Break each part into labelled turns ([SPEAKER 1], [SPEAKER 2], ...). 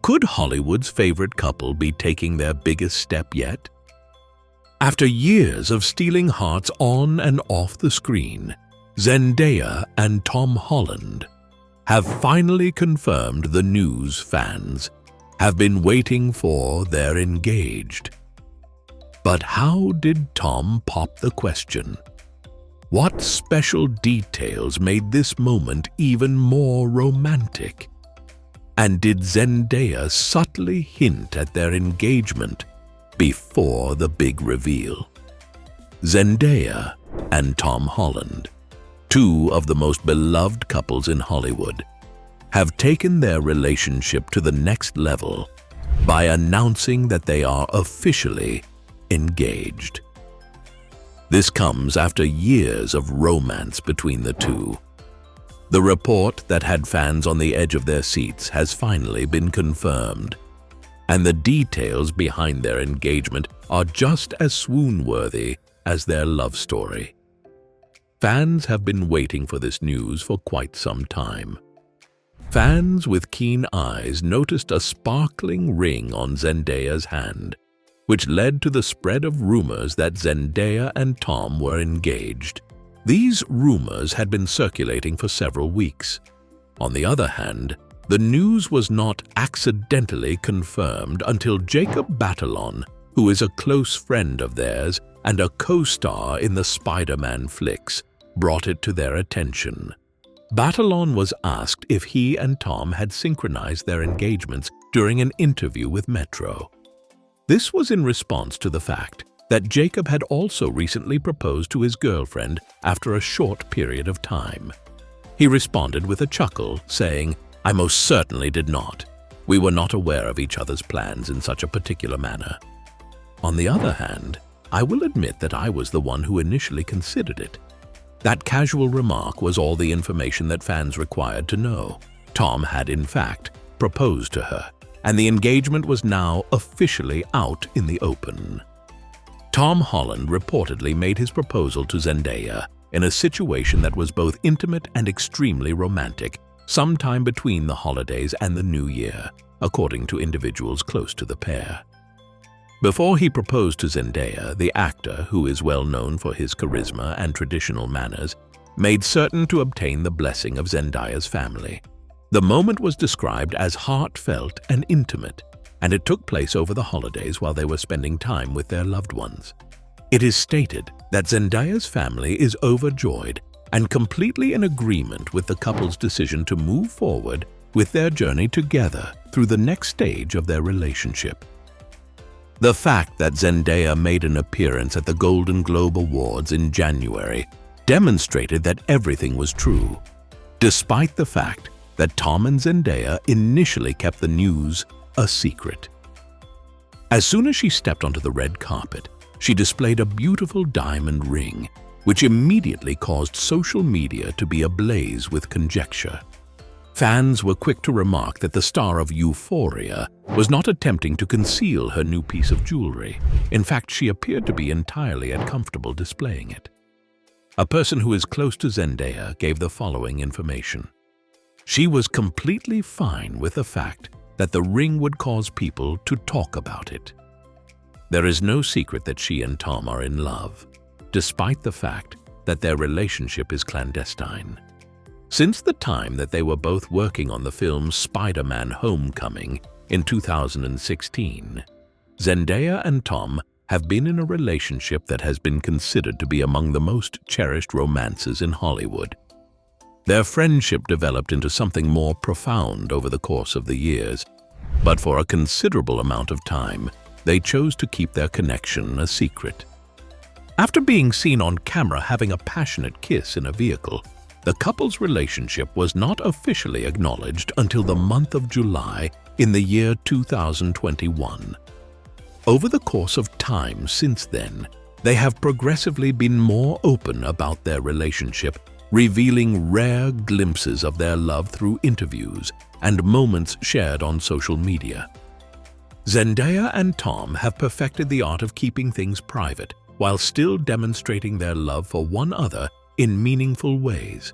[SPEAKER 1] Could Hollywood's favorite couple be taking their biggest step yet? After years of stealing hearts on and off the screen, Zendaya and Tom Holland have finally confirmed the news fans have been waiting for. They're engaged. But how did Tom pop the question? What special details made this moment even more romantic? And did Zendaya subtly hint at their engagement before the big reveal? Zendaya and Tom Holland, two of the most beloved couples in Hollywood, have taken their relationship to the next level by announcing that they are officially engaged. This comes after years of romance between the two. The report that had fans on the edge of their seats has finally been confirmed, and the details behind their engagement are just as swoon-worthy as their love story. Fans have been waiting for this news for quite some time. Fans with keen eyes noticed a sparkling ring on Zendaya's hand, which led to the spread of rumors that Zendaya and Tom were engaged. These rumors had been circulating for several weeks. On the other hand, the news was not accidentally confirmed until Jacob Batalon, who is a close friend of theirs and a co-star in the Spider-Man flicks, brought it to their attention. Batalon was asked if he and Tom had synchronized their engagements during an interview with Metro. This was in response to the fact that Jacob had also recently proposed to his girlfriend after a short period of time. He responded with a chuckle, saying, "I most certainly did not. We were not aware of each other's plans in such a particular manner. On the other hand, I will admit that I was the one who initially considered it. That casual remark was all the information that fans required to know. Tom had, in fact, proposed to her, and the engagement was now officially out in the open." Tom Holland reportedly made his proposal to Zendaya in a situation that was both intimate and extremely romantic, sometime between the holidays and the New Year, according to individuals close to the pair. Before he proposed to Zendaya, the actor, who is well known for his charisma and traditional manners, made certain to obtain the blessing of Zendaya's family. The moment was described as heartfelt and intimate, and it took place over the holidays while they were spending time with their loved ones. It is stated that Zendaya's family is overjoyed and completely in agreement with the couple's decision to move forward with their journey together through the next stage of their relationship. The fact that Zendaya made an appearance at the Golden Globe Awards in January demonstrated that everything was true, despite the fact that Tom and Zendaya initially kept the news a secret. As soon as she stepped onto the red carpet, she displayed a beautiful diamond ring, which immediately caused social media to be ablaze with conjecture. Fans were quick to remark that the star of Euphoria was not attempting to conceal her new piece of jewelry. In fact, she appeared to be entirely comfortable displaying it. A person who is close to Zendaya gave the following information. She was completely fine with the fact that the ring would cause people to talk about it. There is no secret that she and Tom are in love, despite the fact that their relationship is clandestine. Since the time that they were both working on the film Spider-Man Homecoming in 2016, Zendaya and Tom have been in a relationship that has been considered to be among the most cherished romances in Hollywood. Their friendship developed into something more profound over the course of the years, but for a considerable amount of time, they chose to keep their connection a secret. After being seen on camera having a passionate kiss in a vehicle, the couple's relationship was not officially acknowledged until the month of July in the year 2021. Over the course of time since then, they have progressively been more open about their relationship, revealing rare glimpses of their love through interviews and moments shared on social media. Zendaya and Tom have perfected the art of keeping things private while still demonstrating their love for one another in meaningful ways.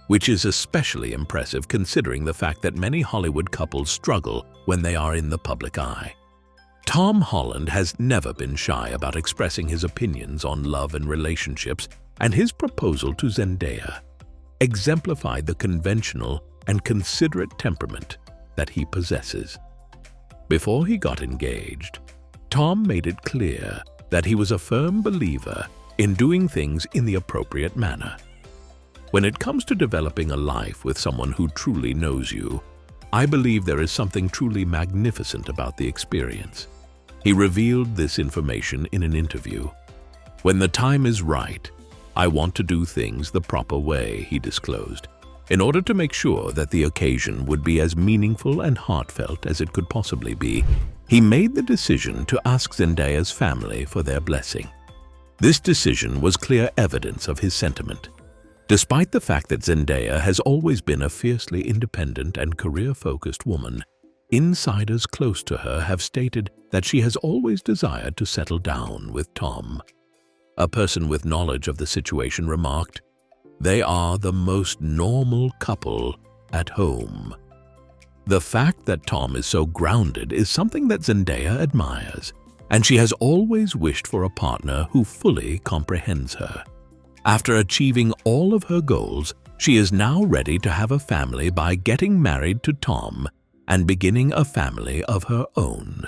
[SPEAKER 1] which is especially impressive considering the fact that many Hollywood couples struggle when they are in the public eye. Tom Holland has never been shy about expressing his opinions on love and relationships, and his proposal to Zendaya exemplified the conventional and considerate temperament that he possesses. Before he got engaged, Tom made it clear that he was a firm believer in doing things in the appropriate manner. When it comes to developing a life with someone who truly knows you, I believe there is something truly magnificent about the experience. He revealed this information in an interview. "When the time is right, I want to do things the proper way," he disclosed, in order to make sure that the occasion would be as meaningful and heartfelt as it could possibly be. He made the decision to ask Zendaya's family for their blessing. This decision was clear evidence of his sentiment. Despite the fact that Zendaya has always been a fiercely independent and career-focused woman, insiders close to her have stated that she has always desired to settle down with Tom. A person with knowledge of the situation remarked, "They are the most normal couple at home." The fact that Tom is so grounded is something that Zendaya admires, and she has always wished for a partner who fully comprehends her. After achieving all of her goals, she is now ready to have a family by getting married to Tom and beginning a family of her own.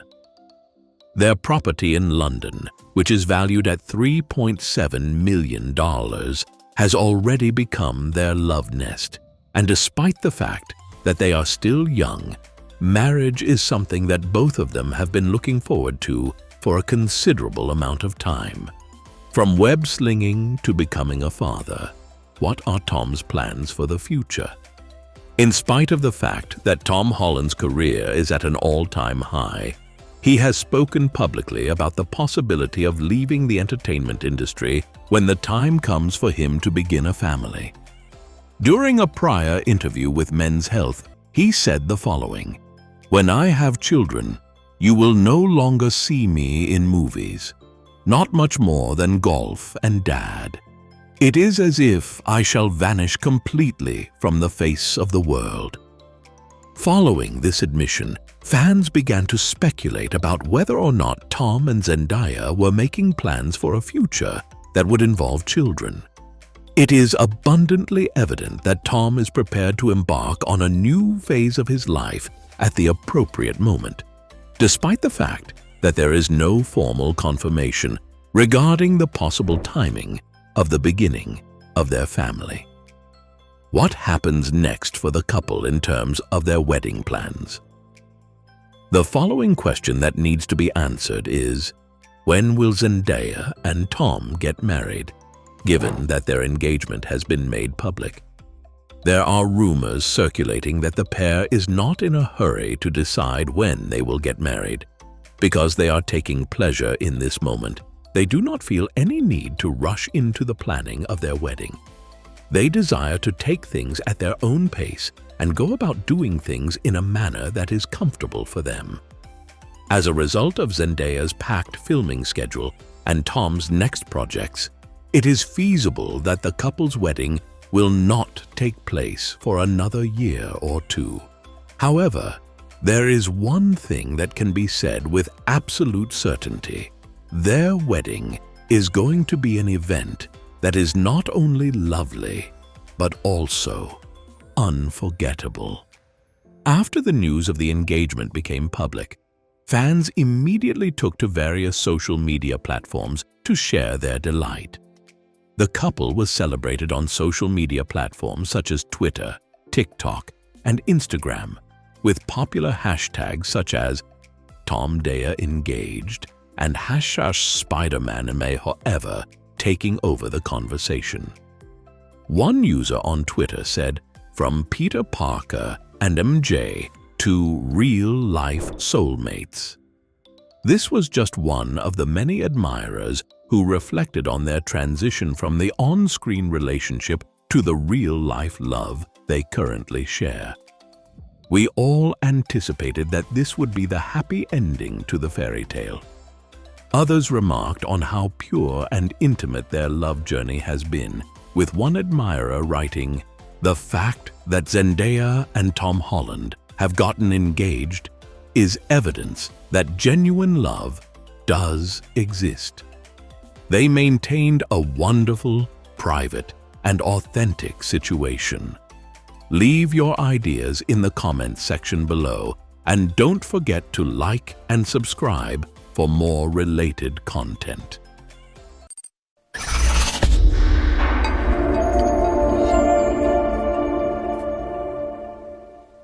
[SPEAKER 1] Their property in London, which is valued at $3.7 million, has already become their love nest, and despite the fact that they are still young, marriage is something that both of them have been looking forward to for a considerable amount of time. From web slinging to becoming a father, what are Tom's plans for the future? In spite of the fact that Tom Holland's career is at an all-time high, he has spoken publicly about the possibility of leaving the entertainment industry when the time comes for him to begin a family. During a prior interview with Men's Health, he said the following, "When I have children, you will no longer see me in movies. Not much more than golf and dad. It is as if I shall vanish completely from the face of the world." Following this admission, fans began to speculate about whether or not Tom and Zendaya were making plans for a future that would involve children. It is abundantly evident that Tom is prepared to embark on a new phase of his life at the appropriate moment, despite the fact that there is no formal confirmation regarding the possible timing of the beginning of their family. What happens next for the couple in terms of their wedding plans? The following question that needs to be answered is, when will Zendaya and Tom get married, given that their engagement has been made public? There are rumors circulating that the pair is not in a hurry to decide when they will get married. Because they are taking pleasure in this moment, they do not feel any need to rush into the planning of their wedding. They desire to take things at their own pace and go about doing things in a manner that is comfortable for them. As a result of Zendaya's packed filming schedule and Tom's next projects, it is feasible that the couple's wedding will not take place for another year or two. However, there is one thing that can be said with absolute certainty. Their wedding is going to be an event that is not only lovely, but also unforgettable. After the news of the engagement became public, fans immediately took to various social media platforms to share their delight. The couple was celebrated on social media platforms such as Twitter, TikTok, and Instagram, with popular hashtags such as #TomDaya Engaged and #Spider-Man may forever taking over the conversation. One user on Twitter said, "From Peter Parker and MJ to real-life soulmates." This was just one of the many admirers who reflected on their transition from the on-screen relationship to the real-life love they currently share. We all anticipated that this would be the happy ending to the fairy tale. Others remarked on how pure and intimate their love journey has been, with one admirer writing, The fact that Zendaya and Tom Holland have gotten engaged is evidence that genuine love does exist. They maintained a wonderful, private, and authentic situation. Leave your ideas in the comments section below, and don't forget to like and subscribe for more related content.